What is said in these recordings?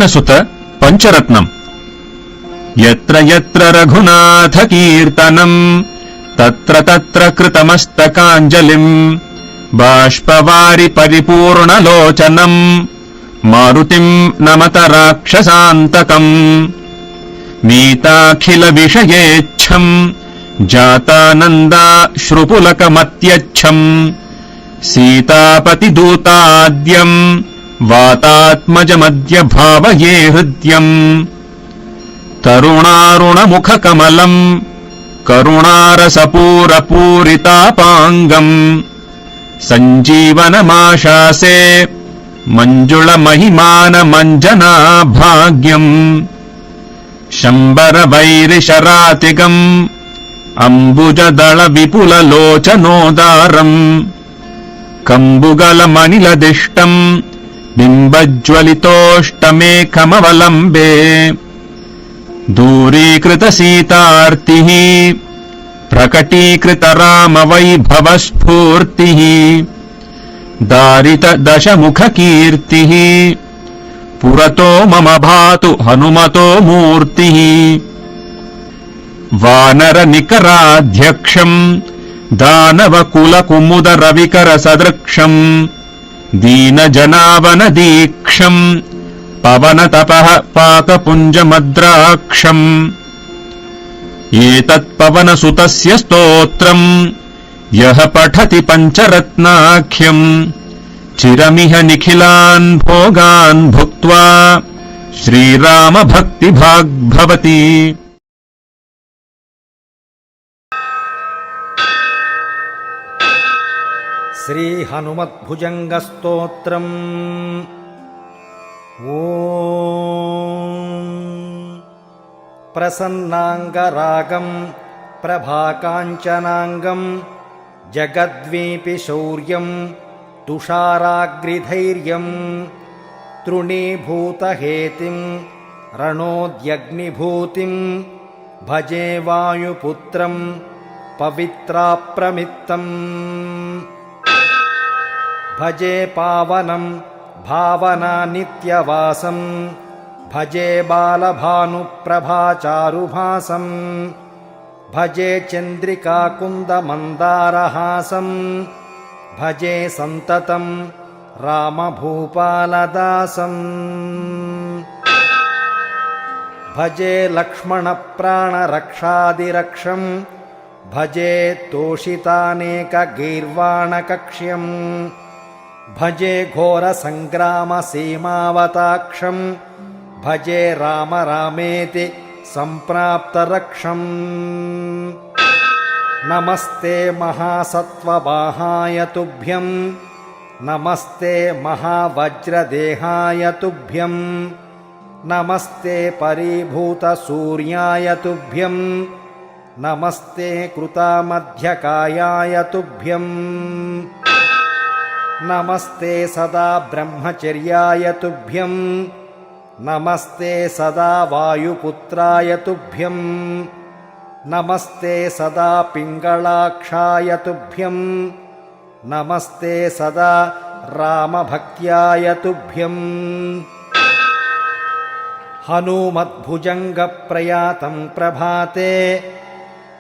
पवनसुत पंचरत्नम्। यत्र यत्र रघुनाथ कीर्तनम् तत्र तत्र कृतमस्तकाञ्जलिम् बाष्पवारि परिपूर्णलोचनम् मारुतिम् नमत राक्षसान्तकम्। मीताखिल विषयेच्छम् जातानन्दा श्रुपुलकमत्यच्छम् सीतापतिदूताद्यम् वातात्मजमद्य भावये हृद्यम्। तरुणारुणमुखकमलम् करुणारसपूरपूरितापाङ्गम् सञ्जीवनमाशासे मञ्जुळमहिमानमञ्जनाभाग्यम्। शम्बरवैरिशरातिगम् अम्बुजदलविपुललोचनोदारम् कम्बुगलमनिलदिष्टम् बिम्बज्वलितोष्टमेकमवलम्बे। दूरीकृतसीतार्तिः प्रकटीकृतरामवैभवस्फूर्तिः दारितदशमुखकीर्तिः पुरतो मम भातु हनुमतो मूर्तिः। वानरनिकराध्यक्षम् दानवकुलकुमुदरविकरसदृक्षम् दीनजनावनदीक्षम् पवनतपः पाकपुञ्जमद्राक्षम्। एतत्पवनसुतस्य स्तोत्रम् यः पठति पञ्चरत्नाख्यम् चिरमिह निखिलान् भोगान् भुक्त्वा श्रीरामभक्तिभाग् भवति। श्री हनुमद्भुजङ्गस्तोत्रम्। प्रसन्नाङ्गरागम् प्रभाकाञ्चनाङ्गम् जगद्वीपि शौर्यम् तुषाराग्रिधैर्यम्। तृणीभूतहेतिम् रणोद्यग्निभूतिम् भजे वायुपुत्रम् पवित्राप्रमित्तम्। भजे पावनम् भावनानित्यवासम् भजे बालभानुप्रभाचारुभासम्। भजे चन्द्रिकाकुन्दमन्दारहासम् भजे सन्ततम् रामभूपालदासम्। भजे लक्ष्मणप्राणरक्षादिरक्षम् भजे तोषितानेकगीर्वाणकक्ष्यम्। भजे घोरसङ्ग्रामसीमावताक्षम् भजे राम रामेति सम्प्राप्तरक्षम्। नमस्ते महासत्त्ववाहाय तुभ्यम् नमस्ते महावज्रदेहाय तुभ्यम्। नमस्ते परीभूतसूर्याय तुभ्यम् नमस्ते कृतामध्यकायाय तुभ्यम्। नमस्ते सदा ब्रह्मचर्याय तुभ्यम् नमस्ते सदा वायुपुत्राय तुभ्यम्। नमस्ते सदा पिङ्गलाक्षाय तुभ्यम् नमस्ते सदा रामभक्त्याय तुभ्यम्। हनूमद्भुजङ्गप्रयातं प्रभाते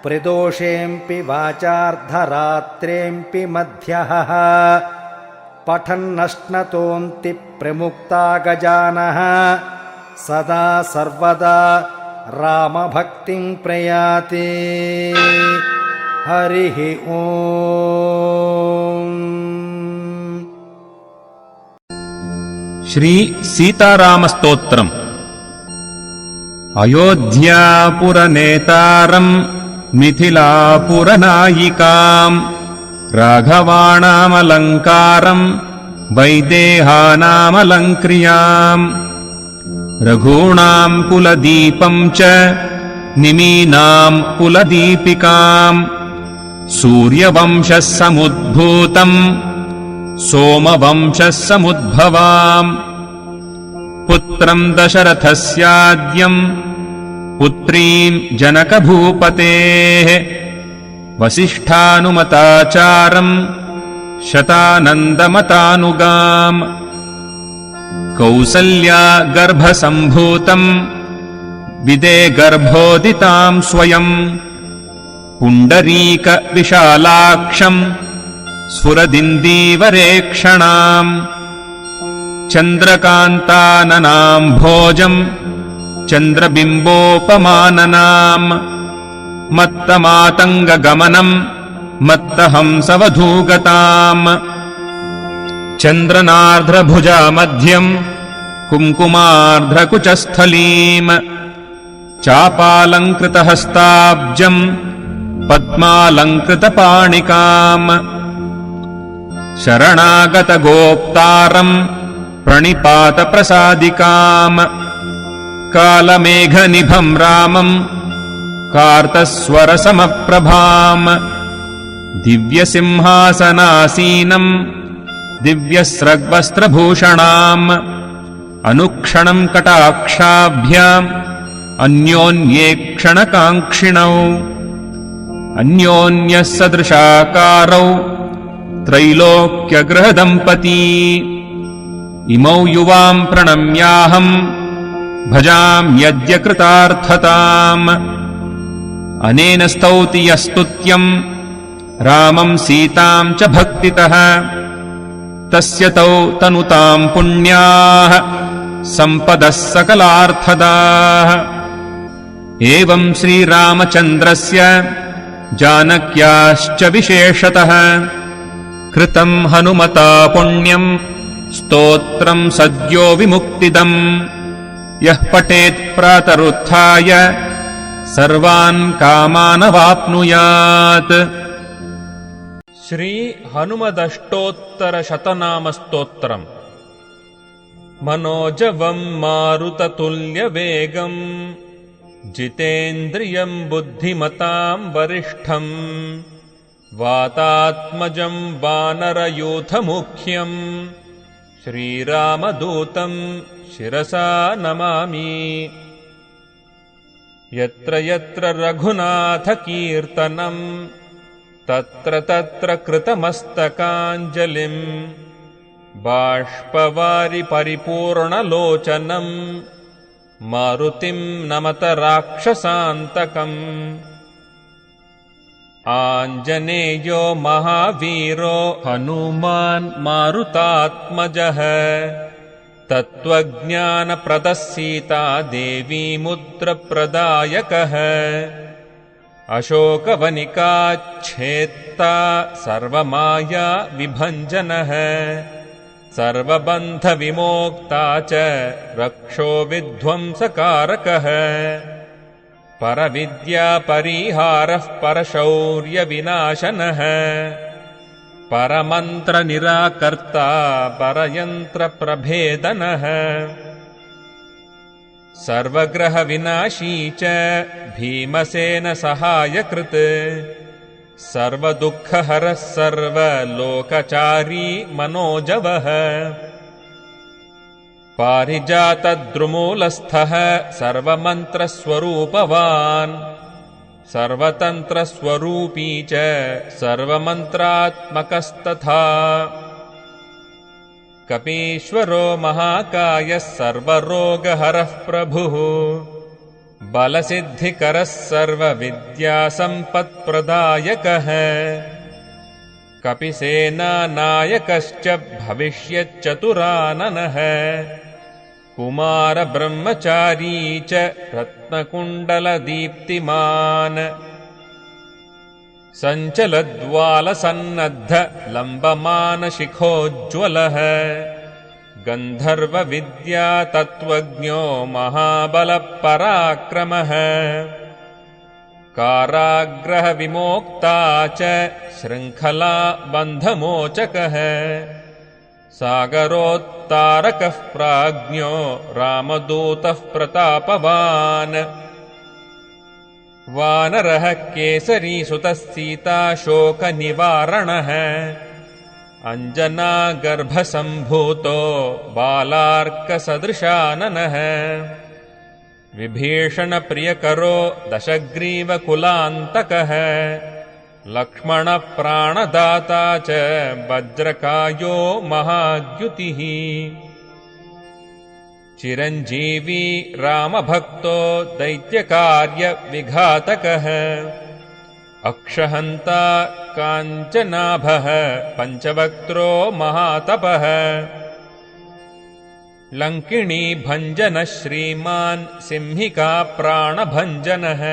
प्रदोषेऽपि वाचार्धरात्रेऽपि मध्यः। पठन्नश्नतोऽन्ति प्रमुक्ता गजानः सदा सर्वदा रामभक्तिं प्रयाति। हरिः ओम्। श्री सीतारामस्तोत्रम्। अयोध्यापुरनेतारम् मिथिलापुरनायिकाम् राघवाणामलङ्कारम् वैदेहानामलङ्क्रियाम्। रघूणाम् कुलदीपम् च निमीनाम् कुलदीपिकाम्। सूर्यवंशः समुद्भूतम् सोमवंशः समुद्भवाम्। पुत्रम् दशरथस्याद्यम् पुत्रीम् जनकभूपतेः। वसिष्ठानुमताचारम् शतानन्दमतानुगाम्। कौसल्या गर्भसम्भूतम् विदे गर्भोदिताम् स्वयम् पुण्डरीकविशालाक्षम् स्फुरदिन्दीवरेक्षणाम् चन्द्रकान्ताननाम् भोजम् चन्द्रबिम्बोपमाननाम् मत्तमातङ्गगमनम् मत्तहंसवधूगताम् चन्द्रनार्ध्रभुजा मध्यम् कुङ्कुमार्ध्रकुचस्थलीम् चापालङ्कृतहस्ताब्जम् पद्मालङ्कृतपाणिकाम् शरणागतगोप्तारम् प्रणिपातप्रसादिकाम् कालमेघनिभम् रामम् कार्तस्वरसमप्रभाम् दिव्यसिंहासनासीनम् दिव्यस्रग्वस्त्रभूषणाम् अनुक्षणम् कटाक्षाभ्याम् अन्योन्येक्षणकाङ्क्षिणौ अन्योन्यः सदृशाकारौ त्रैलोक्यगृहदम्पती इमौ युवाम् प्रणम्याहम् भजाम्यद्य कृतार्थताम् अनेन स्तौति यस्तुत्यम् रामम् सीताम् च भक्तितः तस्य तौ तनुताम् पुण्याः सम्पदः सकलार्थदाः एवम् श्रीरामचन्द्रस्य जानक्याश्च विशेषतः कृतम् हनुमता पुण्यम् स्तोत्रम् सद्यो विमुक्तिदम् यः पठेत् प्रातरुत्थाय सर्वान् कामानवाप्नुयात्। श्री हनुमदष्टोत्तरशतनामस्तोत्रम्। मनोजवम् मारुततुल्यवेगम् जितेन्द्रियम् बुद्धिमताम् वरिष्ठम् वातात्मजम् वानरयूथमुख्यम् श्रीरामदूतम् शिरसा नमामि। यत्र यत्र रघुनाथकीर्तनम् तत्र तत्र कृतमस्तकाञ्जलिम् बाष्पवारि परिपूर्णलोचनम् मारुतिम् नमत राक्षसान्तकम्। आञ्जनेयो महावीरो हनुमान् मारुतात्मजः तत्त्वज्ञानप्रदः सीता देवीमुद्रप्रदायकः अशोकवनिकाच्छेत्ता सर्वमाया विभञ्जनः सर्वबन्धविमोक्ता च रक्षो विध्वंसकारकः परविद्यापरिहारः परशौर्यविनाशनः परमन्त्रनिराकर्ता परयन्त्रप्रभेदनः सर्वग्रहविनाशी च भीमसेनसहायकृत् सर्वदुःखहरः सर्वलोकचारी मनोजवः पारिजातद्रुमूलस्थः सर्वमन्त्रस्वरूपवान् सर्वतन्त्रस्वरूपी च सर्वमन्त्रात्मकस्तथा कपीश्वरो महाकायः सर्वरोगहरः प्रभुः बलसिद्धिकरः सर्वविद्यासम्पत्प्रदायकः कपिसेनानायकश्च भविष्यच्चतुराननः कुमारब्रह्मचारी च रत्नकुण्डलदीप्तिमान् सञ्चलद्वालसन्नद्ध लम्बमानशिखोज्ज्वलः गन्धर्वविद्यातत्त्वज्ञो महाबलपराक्रमः काराग्रहविमोक्ता च शृङ्खला बन्धमोचकः सागरोत्तारकः प्राज्ञो रामदूतः प्रतापवान् वानरः केसरीसुतः सीताशोकनिवारणः अञ्जनागर्भसम्भूतो बालार्कसदृशाननः विभीषणप्रियकरो दशग्रीवकुलान्तकः लक्ष्मणप्राणदाता च वज्रकायो महाद्युतिः चिरञ्जीवी रामभक्तो दैत्यकार्यविघातकः अक्षहन्ता काञ्चनाभः पञ्चवक्त्रो महातपः लङ्किणी भञ्जनः श्रीमान् सिंहिका प्राणभञ्जनः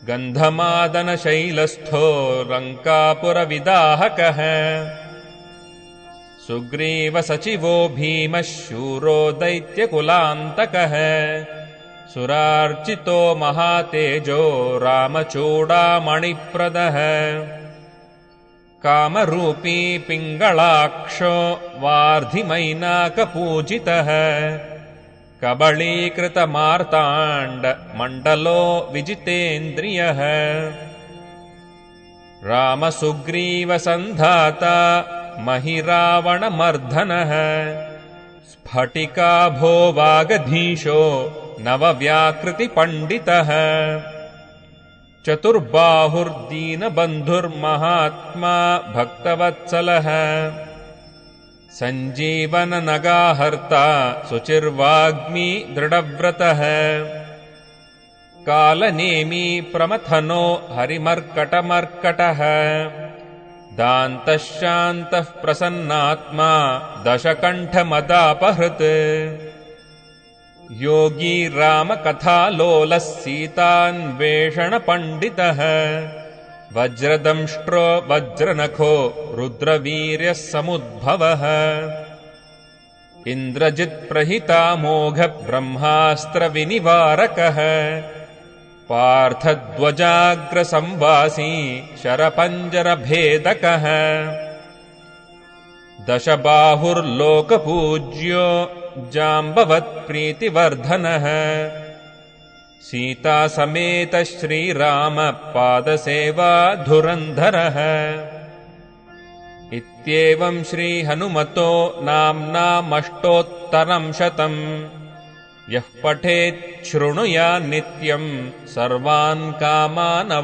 गन्धमादनशैलस्थो लङ्कापुरविदाहकः सुग्रीवसचिवो भीमः शूरो दैत्यकुलान्तकः सुरार्चितो महातेजो रामचूडामणिप्रदः कामरूपी पिङ्गळाक्षो वार्धिमैनाकपूजितः कबलीकृतमार्ताण्डमण्डलो विजितेन्द्रियः रामसुग्रीवसन्धाता महिरावणमर्दनः स्फटिकाभो वागधीशो नवव्याकृतिपण्डितः चतुर्बाहुर्दीनबन्धुर्महात्मा भक्तवत्सलः सञ्जीवननगाहर्ता शुचिर्वाग्मी दृढव्रतः कालनेमी प्रमथनो हरिमर्कटमर्कटः दान्तः शान्तः प्रसन्नात्मा दशकण्ठमदापहृत् योगी रामकथालोलः सीतान्वेषणपण्डितः वज्रदंष्ट्रो वज्रनखो रुद्रवीर्यः समुद्भवः इन्द्रजित्प्रहितामोघब्रह्मास्त्रविनिवारकः पार्थध्वजाग्रसंवासी शरपञ्जरभेदकः दशबाहुर्लोकपूज्यो जाम्बवत्प्रीतिवर्धनः सीतासमेत श्रीरामपादसेवाधुरन्धरः इत्येवं श्रीहनुमतो नाम्नामष्टोत्तरं शतम् यः पठेत् शृणुयान्नित्यम् सर्वान् कामानवाप्नुयात्।